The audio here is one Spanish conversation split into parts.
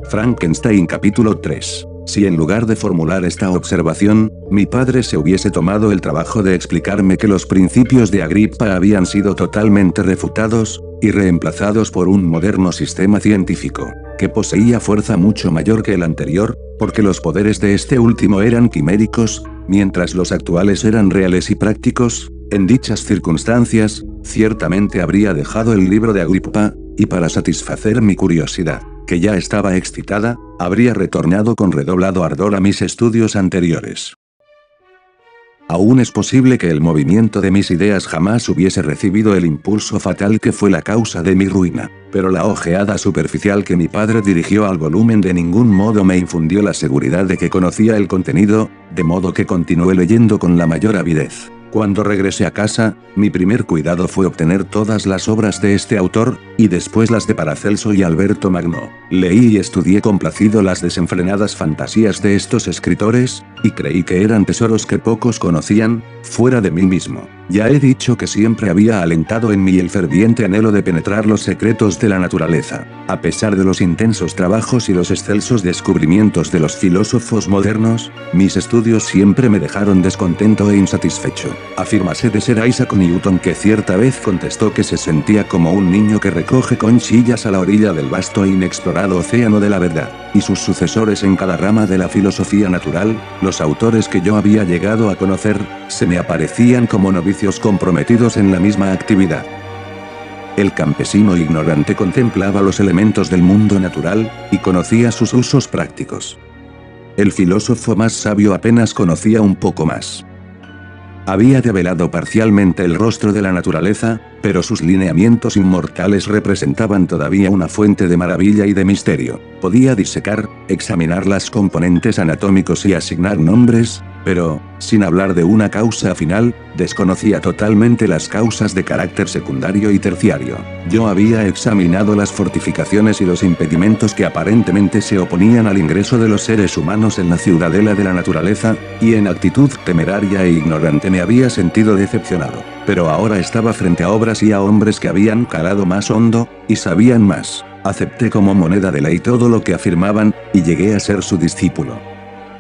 Frankenstein capítulo 3. Si en lugar de formular esta observación, mi padre se hubiese tomado el trabajo de explicarme que los principios de Agrippa habían sido totalmente refutados, y reemplazados por un moderno sistema científico, que poseía fuerza mucho mayor que el anterior, porque los poderes de este último eran quiméricos, mientras los actuales eran reales y prácticos, en dichas circunstancias, ciertamente habría dejado el libro de Agrippa, y para satisfacer mi curiosidad, que ya estaba excitada, habría retornado con redoblado ardor a mis estudios anteriores. Aún es posible que el movimiento de mis ideas jamás hubiese recibido el impulso fatal que fue la causa de mi ruina, pero la ojeada superficial que mi padre dirigió al volumen de ningún modo me infundió la seguridad de que conocía el contenido, de modo que continué leyendo con la mayor avidez. Cuando regresé a casa, mi primer cuidado fue obtener todas las obras de este autor, y después las de Paracelso y Alberto Magno. Leí y estudié complacido las desenfrenadas fantasías de estos escritores, y creí que eran tesoros que pocos conocían, fuera de mí mismo. Ya he dicho que siempre había alentado en mí el ferviente anhelo de penetrar los secretos de la naturaleza. A pesar de los intensos trabajos y los excelsos descubrimientos de los filósofos modernos, mis estudios siempre me dejaron descontento e insatisfecho. Afírmase de ser Isaac Newton, que cierta vez contestó que se sentía como un niño que recoge conchillas a la orilla del vasto e inexplorado océano de la verdad, y sus sucesores en cada rama de la filosofía natural, los autores que yo había llegado a conocer, se me aparecían como novicios comprometidos en la misma actividad. El campesino ignorante contemplaba los elementos del mundo natural, y conocía sus usos prácticos. El filósofo más sabio apenas conocía un poco más. Había develado parcialmente el rostro de la naturaleza, pero sus lineamientos inmortales representaban todavía una fuente de maravilla y de misterio. Podía disecar, examinar las componentes anatómicos y asignar nombres, pero, sin hablar de una causa final, desconocía totalmente las causas de carácter secundario y terciario. Yo había examinado las fortificaciones y los impedimentos que aparentemente se oponían al ingreso de los seres humanos en la ciudadela de la naturaleza, y en actitud temeraria e ignorante me había sentido decepcionado. Pero ahora estaba frente a obras y a hombres que habían calado más hondo, y sabían más. Acepté como moneda de ley todo lo que afirmaban, y llegué a ser su discípulo.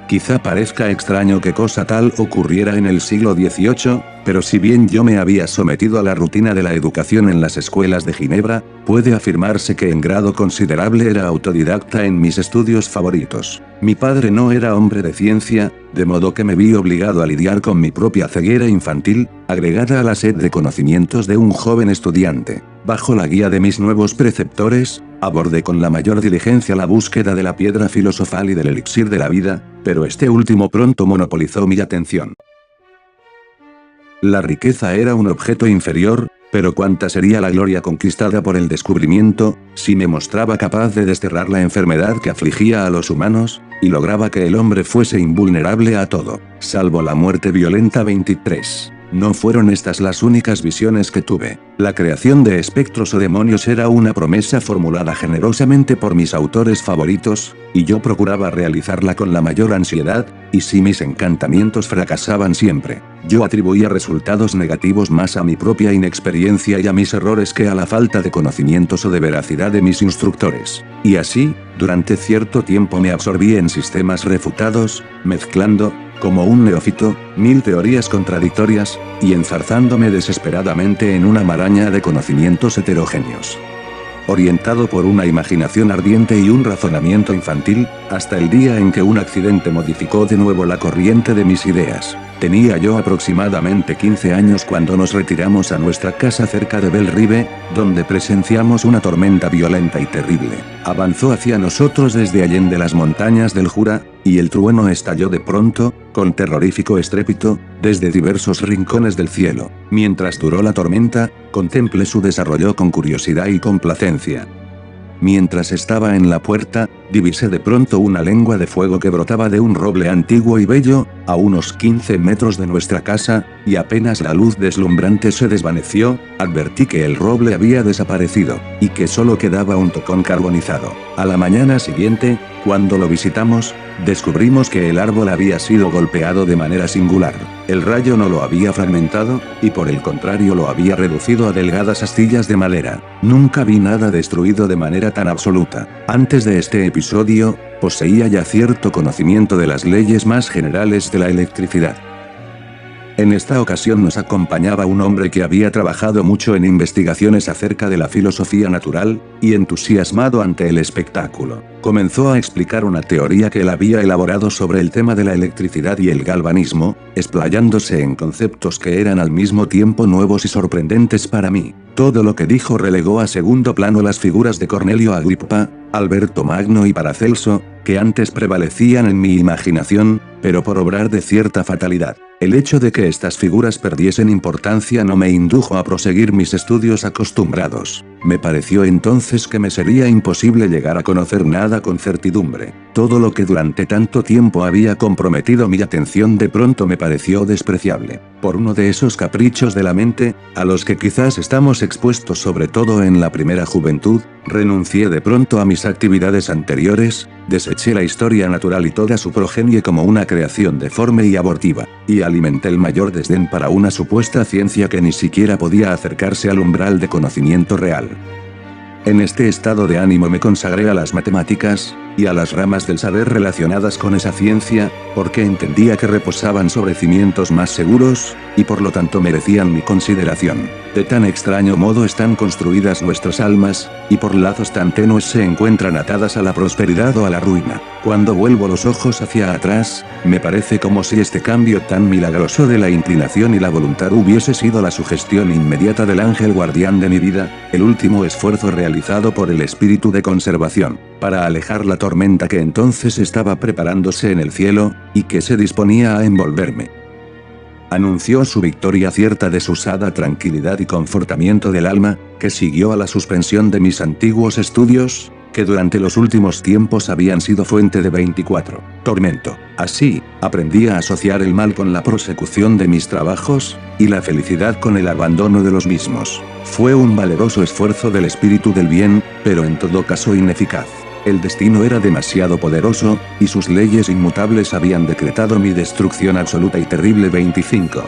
Quizá parezca extraño que cosa tal ocurriera en el siglo XVIII, pero si bien yo me había sometido a la rutina de la educación en las escuelas de Ginebra, puede afirmarse que en grado considerable era autodidacta en mis estudios favoritos. Mi padre no era hombre de ciencia, de modo que me vi obligado a lidiar con mi propia ceguera infantil, agregada a la sed de conocimientos de un joven estudiante. Bajo la guía de mis nuevos preceptores, abordé con la mayor diligencia la búsqueda de la piedra filosofal y del elixir de la vida, pero este último pronto monopolizó mi atención. La riqueza era un objeto inferior, pero cuánta sería la gloria conquistada por el descubrimiento, si me mostraba capaz de desterrar la enfermedad que afligía a los humanos, y lograba que el hombre fuese invulnerable a todo, salvo la muerte violenta. 23. No fueron estas las únicas visiones que tuve. La creación de espectros o demonios era una promesa formulada generosamente por mis autores favoritos, y yo procuraba realizarla con la mayor ansiedad, y si mis encantamientos fracasaban siempre, yo atribuía resultados negativos más a mi propia inexperiencia y a mis errores que a la falta de conocimientos o de veracidad de mis instructores. Y así, durante cierto tiempo me absorbí en sistemas refutados, mezclando, como un neófito, 1000 teorías contradictorias, y enzarzándome desesperadamente en una maraña de conocimientos heterogéneos. Orientado por una imaginación ardiente y un razonamiento infantil, hasta el día en que un accidente modificó de nuevo la corriente de mis ideas. Tenía yo aproximadamente 15 años cuando nos retiramos a nuestra casa cerca de Belle Rive, donde presenciamos una tormenta violenta y terrible. Avanzó hacia nosotros desde allende las montañas del Jura, y el trueno estalló de pronto, con terrorífico estrépito, desde diversos rincones del cielo. Mientras duró la tormenta, contemplé su desarrollo con curiosidad y complacencia. Mientras estaba en la puerta, divisé de pronto una lengua de fuego que brotaba de un roble antiguo y bello, a unos 15 metros de nuestra casa, y apenas la luz deslumbrante se desvaneció, advertí que el roble había desaparecido, y que solo quedaba un tocón carbonizado. A la mañana siguiente, cuando lo visitamos, descubrimos que el árbol había sido golpeado de manera singular. El rayo no lo había fragmentado, y por el contrario lo había reducido a delgadas astillas de madera. Nunca vi nada destruido de manera tan absoluta. Antes de este episodio episodio, poseía ya cierto conocimiento de las leyes más generales de la electricidad. En esta ocasión nos acompañaba un hombre que había trabajado mucho en investigaciones acerca de la filosofía natural, y entusiasmado ante el espectáculo, comenzó a explicar una teoría que él había elaborado sobre el tema de la electricidad y el galvanismo, explayándose en conceptos que eran al mismo tiempo nuevos y sorprendentes para mí. Todo lo que dijo relegó a segundo plano las figuras de Cornelio Agripa, Alberto Magno y Paracelso, que antes prevalecían en mi imaginación, pero por obrar de cierta fatalidad. El hecho de que estas figuras perdiesen importancia no me indujo a proseguir mis estudios acostumbrados. Me pareció entonces que me sería imposible llegar a conocer nada con certidumbre. Todo lo que durante tanto tiempo había comprometido mi atención de pronto me pareció despreciable. Por uno de esos caprichos de la mente, a los que quizás estamos expuestos sobre todo en la primera juventud, renuncié de pronto a mis actividades anteriores, deseché la historia natural y toda su progenie como una creación deforme y abortiva, y alimenté el mayor desdén para una supuesta ciencia que ni siquiera podía acercarse al umbral de conocimiento real. En este estado de ánimo me consagré a las matemáticas, y a las ramas del saber relacionadas con esa ciencia, porque entendía que reposaban sobre cimientos más seguros, y por lo tanto merecían mi consideración. De tan extraño modo están construidas nuestras almas, y por lazos tan tenues se encuentran atadas a la prosperidad o a la ruina. Cuando vuelvo los ojos hacia atrás, me parece como si este cambio tan milagroso de la inclinación y la voluntad hubiese sido la sugestión inmediata del ángel guardián de mi vida, el último esfuerzo realizado por el espíritu de conservación, para alejar la tormenta que entonces estaba preparándose en el cielo, y que se disponía a envolverme. Anunció su victoria cierta desusada tranquilidad y confortamiento del alma, que siguió a la suspensión de mis antiguos estudios, que durante los últimos tiempos habían sido fuente de 24 tormento. Así, aprendí a asociar el mal con la prosecución de mis trabajos, y la felicidad con el abandono de los mismos. Fue un valeroso esfuerzo del espíritu del bien, pero en todo caso ineficaz. El destino era demasiado poderoso, y sus leyes inmutables habían decretado mi destrucción absoluta y terrible. 25.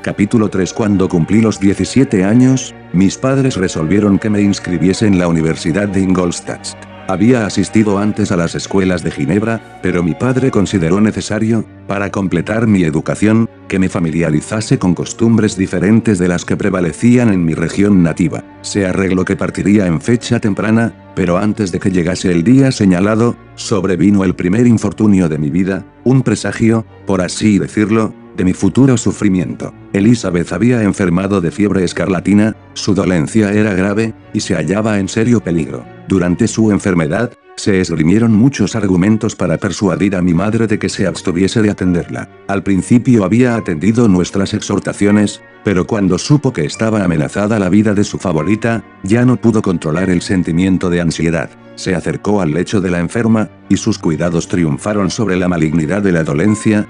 Capítulo 3. Cuando cumplí los 17 años, mis padres resolvieron que me inscribiese en la Universidad de Ingolstadt. Había asistido antes a las escuelas de Ginebra, pero mi padre consideró necesario, para completar mi educación, que me familiarizase con costumbres diferentes de las que prevalecían en mi región nativa. Se arregló que partiría en fecha temprana, pero antes de que llegase el día señalado, sobrevino el primer infortunio de mi vida, un presagio, por así decirlo, de mi futuro sufrimiento. Elizabeth había enfermado de fiebre escarlatina, su dolencia era grave, y se hallaba en serio peligro. Durante su enfermedad, se esgrimieron muchos argumentos para persuadir a mi madre de que se abstuviese de atenderla. Al principio había atendido nuestras exhortaciones, pero cuando supo que estaba amenazada la vida de su favorita, ya no pudo controlar el sentimiento de ansiedad. Se acercó al lecho de la enferma, y sus cuidados triunfaron sobre la malignidad de la dolencia.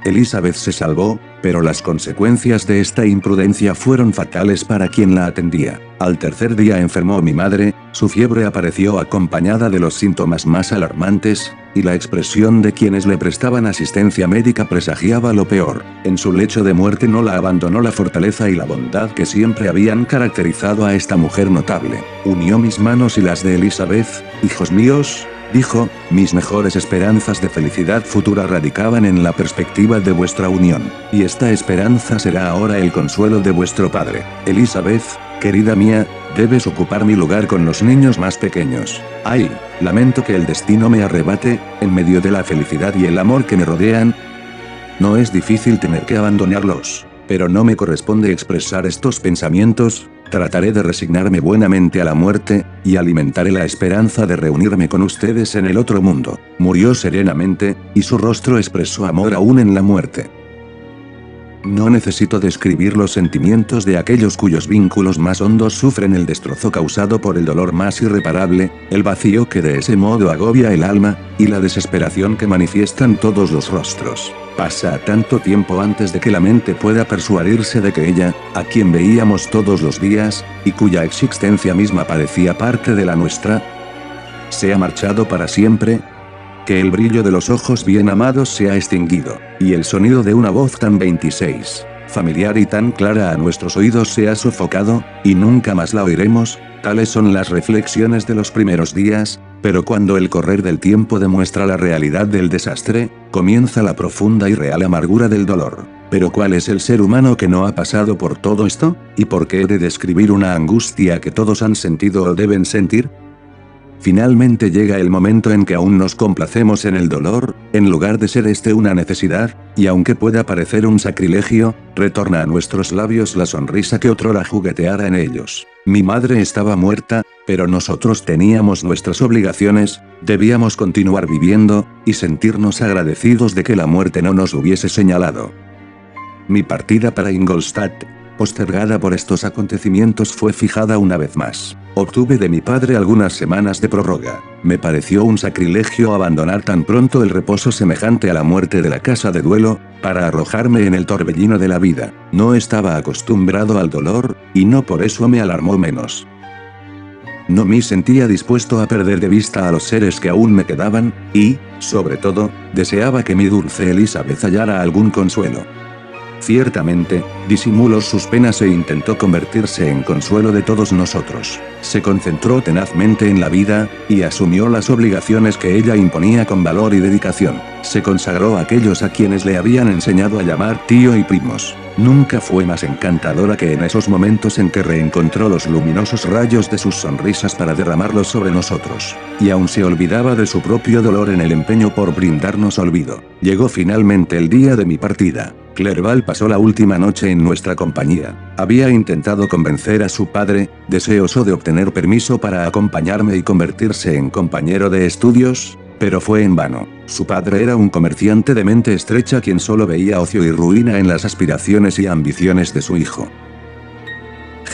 Elizabeth se salvó, pero las consecuencias de esta imprudencia fueron fatales para quien la atendía. Al tercer día enfermó mi madre, su fiebre apareció acompañada de los síntomas más alarmantes, y la expresión de quienes le prestaban asistencia médica presagiaba lo peor. En su lecho de muerte no la abandonó la fortaleza y la bondad que siempre habían caracterizado a esta mujer notable. Unió mis manos y las de Elizabeth. Hijos míos, dijo, mis mejores esperanzas de felicidad futura radicaban en la perspectiva de vuestra unión, y esta esperanza será ahora el consuelo de vuestro padre. Elizabeth, querida mía, debes ocupar mi lugar con los niños más pequeños. Ay, lamento que el destino me arrebate, en medio de la felicidad y el amor que me rodean. No es difícil tener que abandonarlos, pero no me corresponde expresar estos pensamientos. Trataré de resignarme buenamente a la muerte, y alimentaré la esperanza de reunirme con ustedes en el otro mundo. Murió serenamente, y su rostro expresó amor aún en la muerte. No necesito describir los sentimientos de aquellos cuyos vínculos más hondos sufren el destrozo causado por el dolor más irreparable, el vacío que de ese modo agobia el alma, y la desesperación que manifiestan todos los rostros. Pasa tanto tiempo antes de que la mente pueda persuadirse de que ella, a quien veíamos todos los días, y cuya existencia misma parecía parte de la nuestra, se ha marchado para siempre. Que el brillo de los ojos bien amados se ha extinguido, y el sonido de una voz tan 26. familiar y tan clara a nuestros oídos se ha sofocado, y nunca más la oiremos. Tales son las reflexiones de los primeros días, pero cuando el correr del tiempo demuestra la realidad del desastre, comienza la profunda y real amargura del dolor. Pero ¿cuál es el ser humano que no ha pasado por todo esto? ¿Y por qué he de describir una angustia que todos han sentido o deben sentir? Finalmente llega el momento en que aún nos complacemos en el dolor, en lugar de ser este una necesidad, y aunque pueda parecer un sacrilegio, retorna a nuestros labios la sonrisa que otrora jugueteara en ellos. Mi madre estaba muerta, pero nosotros teníamos nuestras obligaciones, debíamos continuar viviendo, y sentirnos agradecidos de que la muerte no nos hubiese señalado. Mi partida para Ingolstadt, postergada por estos acontecimientos, fue fijada una vez más. Obtuve de mi padre algunas semanas de prórroga. Me pareció un sacrilegio abandonar tan pronto el reposo semejante a la muerte de la casa de duelo, para arrojarme en el torbellino de la vida. No estaba acostumbrado al dolor, y no por eso me alarmó menos. No me sentía dispuesto a perder de vista a los seres que aún me quedaban, y, sobre todo, deseaba que mi dulce Elizabeth hallara algún consuelo. Ciertamente, disimuló sus penas e intentó convertirse en consuelo de todos nosotros. Se concentró tenazmente en la vida, y asumió las obligaciones que ella imponía con valor y dedicación. Se consagró a aquellos a quienes le habían enseñado a llamar tío y primos. Nunca fue más encantadora que en esos momentos en que reencontró los luminosos rayos de sus sonrisas para derramarlos sobre nosotros. Y aún se olvidaba de su propio dolor en el empeño por brindarnos olvido. Llegó finalmente el día de mi partida. Clerval pasó la última noche en nuestra compañía. Había intentado convencer a su padre, deseoso de obtener permiso para acompañarme y convertirse en compañero de estudios, pero fue en vano. Su padre era un comerciante de mente estrecha quien solo veía ocio y ruina en las aspiraciones y ambiciones de su hijo.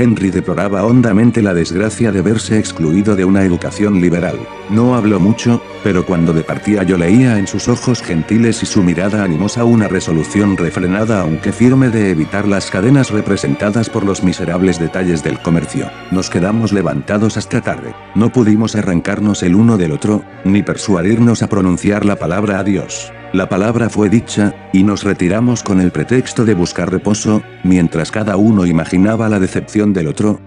Henry deploraba hondamente la desgracia de verse excluido de una educación liberal. No habló mucho, pero cuando departía yo leía en sus ojos gentiles y su mirada animosa una resolución refrenada aunque firme de evitar las cadenas representadas por los miserables detalles del comercio. Nos quedamos levantados hasta tarde. No pudimos arrancarnos el uno del otro, ni persuadirnos a pronunciar la palabra adiós. La palabra fue dicha, y nos retiramos con el pretexto de buscar reposo, mientras cada uno imaginaba la decepción del otro.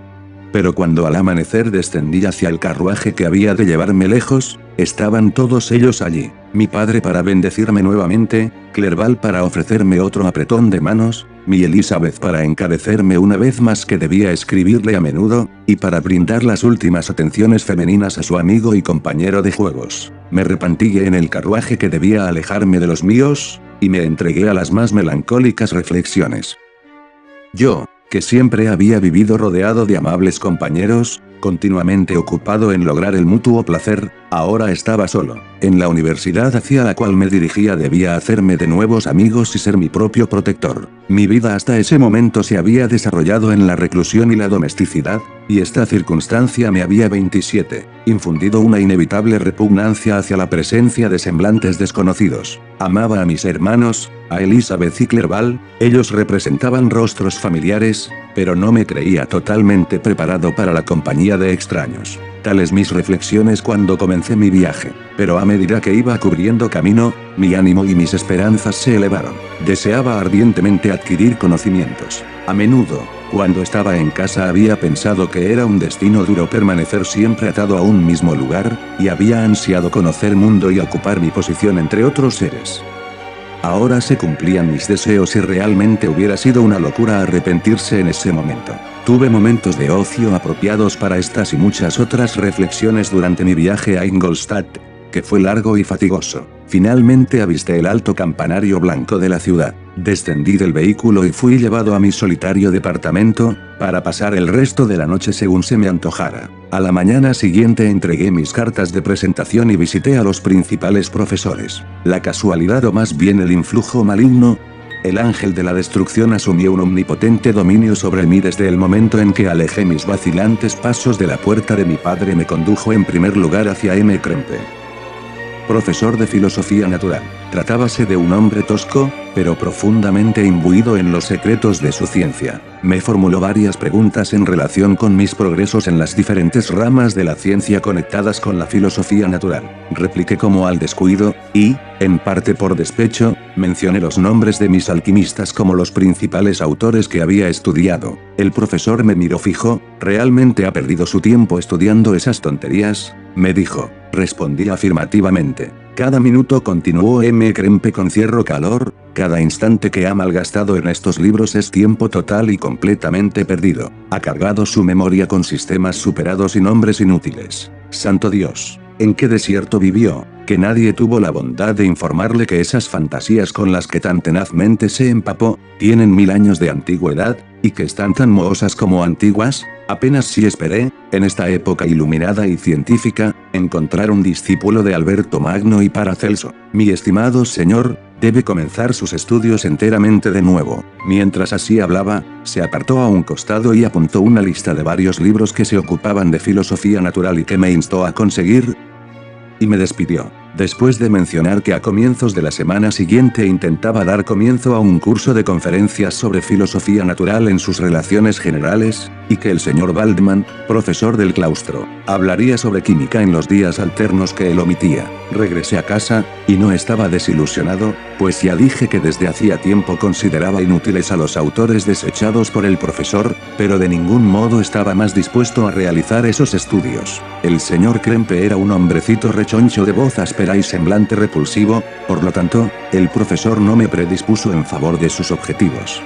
Pero cuando al amanecer descendí hacia el carruaje que había de llevarme lejos, estaban todos ellos allí. Mi padre para bendecirme nuevamente, Clerval para ofrecerme otro apretón de manos, mi Elizabeth para encarecerme una vez más que debía escribirle a menudo, y para brindar las últimas atenciones femeninas a su amigo y compañero de juegos. Me repantigué en el carruaje que debía alejarme de los míos, y me entregué a las más melancólicas reflexiones. Yo, que siempre había vivido rodeado de amables compañeros, continuamente ocupado en lograr el mutuo placer, ahora estaba solo. En la universidad hacia la cual me dirigía debía hacerme de nuevos amigos y ser mi propio protector. Mi vida hasta ese momento se había desarrollado en la reclusión y la domesticidad, y esta circunstancia me había infundido una inevitable repugnancia hacia la presencia de semblantes desconocidos. Amaba a mis hermanos, a Elizabeth y Clerval, ellos representaban rostros familiares, pero no me creía totalmente preparado para la compañía de extraños. Tales mis reflexiones cuando comencé mi viaje, pero a medida que iba cubriendo camino, mi ánimo y mis esperanzas se elevaron. Deseaba ardientemente adquirir conocimientos. A menudo, cuando estaba en casa había pensado que era un destino duro permanecer siempre atado a un mismo lugar, y había ansiado conocer mundo y ocupar mi posición entre otros seres. Ahora se cumplían mis deseos y realmente hubiera sido una locura arrepentirse en ese momento. Tuve momentos de ocio apropiados para estas y muchas otras reflexiones durante mi viaje a Ingolstadt, que fue largo y fatigoso. Finalmente avisté el alto campanario blanco de la ciudad. Descendí del vehículo y fui llevado a mi solitario departamento, para pasar el resto de la noche según se me antojara. A la mañana siguiente entregué mis cartas de presentación y visité a los principales profesores. La casualidad o más bien el influjo maligno, el ángel de la destrucción asumió un omnipotente dominio sobre mí desde el momento en que alejé mis vacilantes pasos de la puerta de mi padre me condujo en primer lugar hacia M. Krempe. profesor de filosofía natural. Tratábase de un hombre tosco, pero profundamente imbuido en los secretos de su ciencia. Me formuló varias preguntas en relación con mis progresos en las diferentes ramas de la ciencia conectadas con la filosofía natural. Repliqué como al descuido, y, en parte por despecho, mencioné los nombres de mis alquimistas como los principales autores que había estudiado. El profesor me miró fijo. ¿Realmente ha perdido su tiempo estudiando esas tonterías?, me dijo. Respondí afirmativamente. Cada minuto, continuó Krempe con cierto calor, cada instante que ha malgastado en estos libros es tiempo total y completamente perdido. Ha cargado su memoria con sistemas superados y nombres inútiles. Santo Dios, ¿en qué desierto vivió? Que nadie tuvo la bondad de informarle que esas fantasías con las que tan tenazmente se empapó, tienen 1000 años de antigüedad, y que están tan mohosas como antiguas. Apenas si esperé, en esta época iluminada y científica, encontrar un discípulo de Alberto Magno y Paracelso. Mi estimado señor, debe comenzar sus estudios enteramente de nuevo. Mientras así hablaba, se apartó a un costado y apuntó una lista de varios libros que se ocupaban de filosofía natural y que me instó a conseguir, y me despidió. Después de mencionar que a comienzos de la semana siguiente intentaba dar comienzo a un curso de conferencias sobre filosofía natural en sus relaciones generales, y que el señor Waldman, profesor del claustro, hablaría sobre química en los días alternos que él omitía, regresé a casa, y no estaba desilusionado, pues ya dije que desde hacía tiempo consideraba inútiles a los autores desechados por el profesor, pero de ningún modo estaba más dispuesto a realizar esos estudios. El señor Krempe era un hombrecito rechoncho de voz áspera y semblante repulsivo, por lo tanto, el profesor no me predispuso en favor de sus objetivos.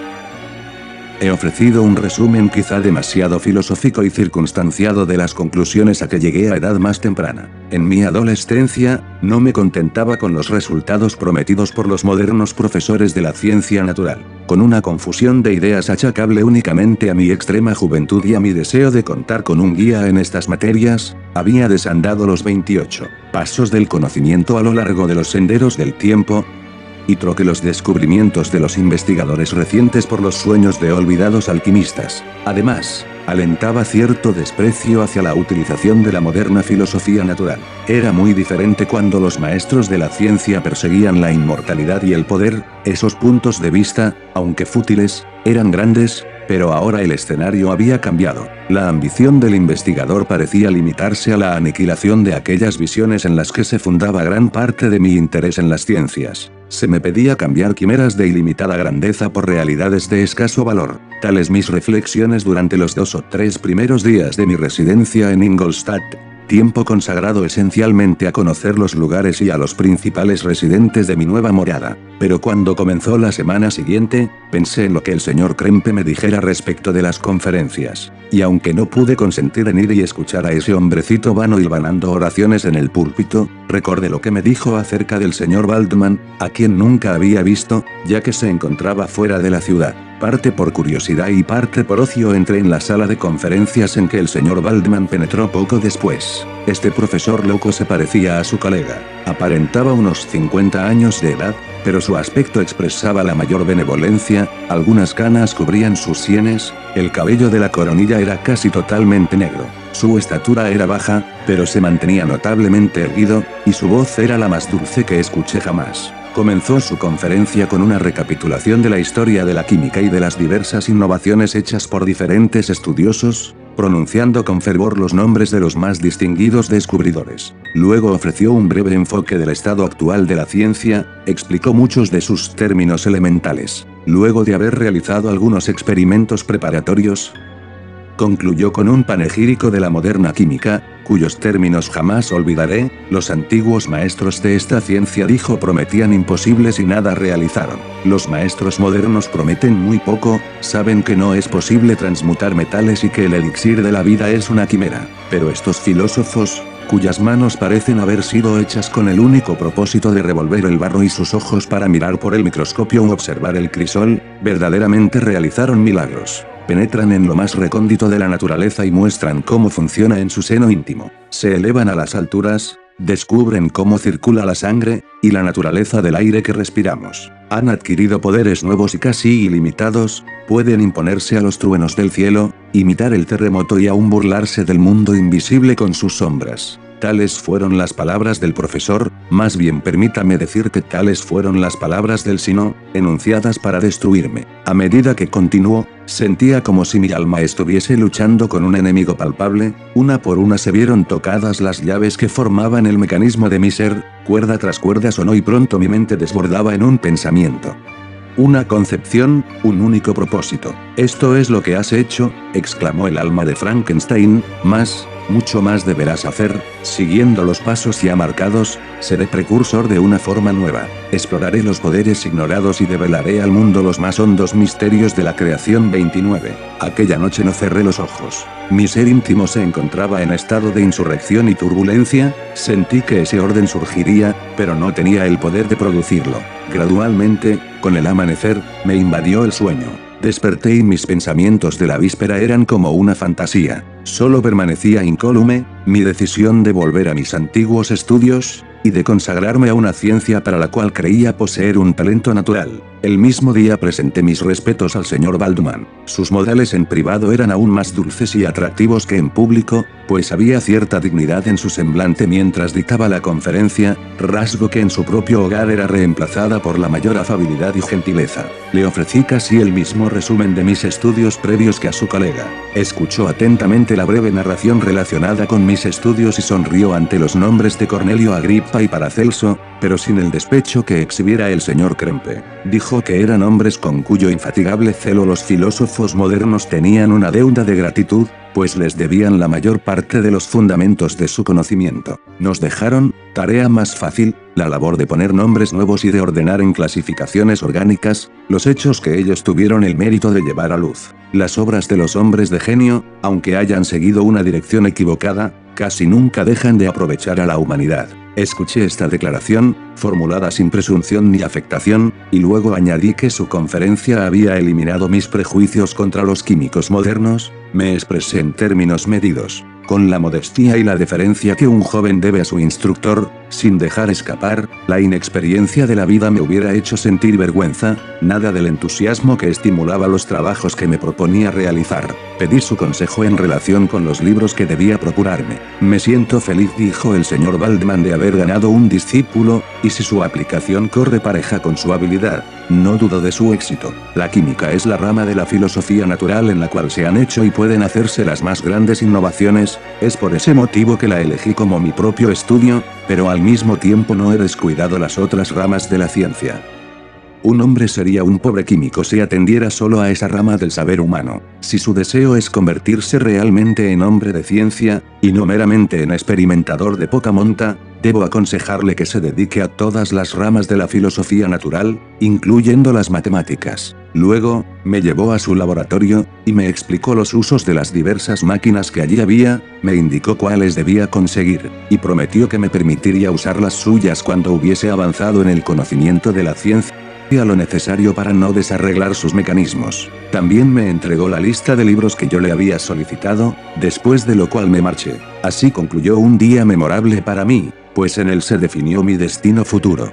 He ofrecido un resumen quizá demasiado filosófico y circunstanciado de las conclusiones a que llegué a edad más temprana. En mi adolescencia, no me contentaba con los resultados prometidos por los modernos profesores de la ciencia natural. Con una confusión de ideas achacable únicamente a mi extrema juventud y a mi deseo de contar con un guía en estas materias, había desandado los 28 pasos del conocimiento a lo largo de los senderos del tiempo, y troqué los descubrimientos de los investigadores recientes por los sueños de olvidados alquimistas. Además, alentaba cierto desprecio hacia la utilización de la moderna filosofía natural. Era muy diferente cuando los maestros de la ciencia perseguían la inmortalidad y el poder. Esos puntos de vista, aunque fútiles, eran grandes, pero ahora el escenario había cambiado. La ambición del investigador parecía limitarse a la aniquilación de aquellas visiones en las que se fundaba gran parte de mi interés en las ciencias. Se me pedía cambiar quimeras de ilimitada grandeza por realidades de escaso valor. Tales mis reflexiones durante los 2 o 3 primeros días de mi residencia en Ingolstadt, tiempo consagrado esencialmente a conocer los lugares y a los principales residentes de mi nueva morada. Pero cuando comenzó la semana siguiente, pensé en lo que el señor Krempe me dijera respecto de las conferencias. Y aunque no pude consentir en ir y escuchar a ese hombrecito vano hilvanando oraciones en el púlpito, recordé lo que me dijo acerca del señor Waldman, a quien nunca había visto, ya que se encontraba fuera de la ciudad. Parte por curiosidad y parte por ocio entré en la sala de conferencias en que el señor Waldman penetró poco después. Este profesor loco se parecía a su colega. Aparentaba unos 50 años de edad, pero su aspecto expresaba la mayor benevolencia, algunas canas cubrían sus sienes, el cabello de la coronilla era casi totalmente negro. Su estatura era baja, pero se mantenía notablemente erguido, y su voz era la más dulce que escuché jamás. Comenzó su conferencia con una recapitulación de la historia de la química y de las diversas innovaciones hechas por diferentes estudiosos, pronunciando con fervor los nombres de los más distinguidos descubridores. Luego ofreció un breve enfoque del estado actual de la ciencia, explicó muchos de sus términos elementales. Luego de haber realizado algunos experimentos preparatorios, concluyó con un panegírico de la moderna química, cuyos términos jamás olvidaré. Los antiguos maestros de esta ciencia, dijo, prometían imposibles y nada realizaron. Los maestros modernos prometen muy poco, saben que no es posible transmutar metales y que el elixir de la vida es una quimera. Pero estos filósofos, cuyas manos parecen haber sido hechas con el único propósito de revolver el barro y sus ojos para mirar por el microscopio o observar el crisol, verdaderamente realizaron milagros. Penetran en lo más recóndito de la naturaleza y muestran cómo funciona en su seno íntimo. Se elevan a las alturas, descubren cómo circula la sangre, y la naturaleza del aire que respiramos. Han adquirido poderes nuevos y casi ilimitados, pueden imponerse a los truenos del cielo, imitar el terremoto y aún burlarse del mundo invisible con sus sombras. Tales fueron las palabras del profesor, más bien permítame decir que tales fueron las palabras del Sino, enunciadas para destruirme. A medida que continuó, sentía como si mi alma estuviese luchando con un enemigo palpable, una por una se vieron tocadas las llaves que formaban el mecanismo de mi ser, cuerda tras cuerda sonó y pronto mi mente desbordaba en un pensamiento. Una concepción, un único propósito. «Esto es lo que has hecho», exclamó el alma de Frankenstein, mucho más deberás hacer, siguiendo los pasos ya marcados, seré precursor de una forma nueva. Exploraré los poderes ignorados y develaré al mundo los más hondos misterios de la creación 29. Aquella noche no cerré los ojos. Mi ser íntimo se encontraba en estado de insurrección y turbulencia, sentí que ese orden surgiría, pero no tenía el poder de producirlo. Gradualmente, con el amanecer, me invadió el sueño. Desperté y mis pensamientos de la víspera eran como una fantasía. Solo permanecía incólume, mi decisión de volver a mis antiguos estudios, y de consagrarme a una ciencia para la cual creía poseer un talento natural. El mismo día presenté mis respetos al señor Waldman. Sus modales en privado eran aún más dulces y atractivos que en público, pues había cierta dignidad en su semblante mientras dictaba la conferencia, rasgo que en su propio hogar era reemplazada por la mayor afabilidad y gentileza. Le ofrecí casi el mismo resumen de mis estudios previos que a su colega. Escuchó atentamente la breve narración relacionada con mis estudios y sonrió ante los nombres de Cornelio Agripa y Paracelso, pero sin el despecho que exhibiera el señor Krempe. Dijo que eran hombres con cuyo infatigable celo los filósofos modernos tenían una deuda de gratitud, pues les debían la mayor parte de los fundamentos de su conocimiento. Nos dejaron, tarea más fácil, la labor de poner nombres nuevos y de ordenar en clasificaciones orgánicas, los hechos que ellos tuvieron el mérito de llevar a luz. Las obras de los hombres de genio, aunque hayan seguido una dirección equivocada, casi nunca dejan de aprovechar a la humanidad. Escuché esta declaración, formulada sin presunción ni afectación, y luego añadí que su conferencia había eliminado mis prejuicios contra los químicos modernos, me expresé en términos medidos, con la modestia y la deferencia que un joven debe a su instructor, sin dejar escapar, la inexperiencia de la vida me hubiera hecho sentir vergüenza, nada del entusiasmo que estimulaba los trabajos que me proponía realizar. Pedí su consejo en relación con los libros que debía procurarme. Me siento feliz, dijo el señor Waldman, de haber ganado un discípulo, y si su aplicación corre pareja con su habilidad, no dudo de su éxito. La química es la rama de la filosofía natural en la cual se han hecho y pueden hacerse las más grandes innovaciones, es por ese motivo que la elegí como mi propio estudio, pero al mismo tiempo no he descuidado las otras ramas de la ciencia. Un hombre sería un pobre químico si atendiera solo a esa rama del saber humano. Si su deseo es convertirse realmente en hombre de ciencia, y no meramente en experimentador de poca monta, debo aconsejarle que se dedique a todas las ramas de la filosofía natural, incluyendo las matemáticas. Luego, me llevó a su laboratorio, y me explicó los usos de las diversas máquinas que allí había, me indicó cuáles debía conseguir, y prometió que me permitiría usar las suyas cuando hubiese avanzado en el conocimiento de la ciencia lo necesario para no desarreglar sus mecanismos. También me entregó la lista de libros que yo le había solicitado, después de lo cual me marché. Así concluyó un día memorable para mí, pues en él se definió mi destino futuro.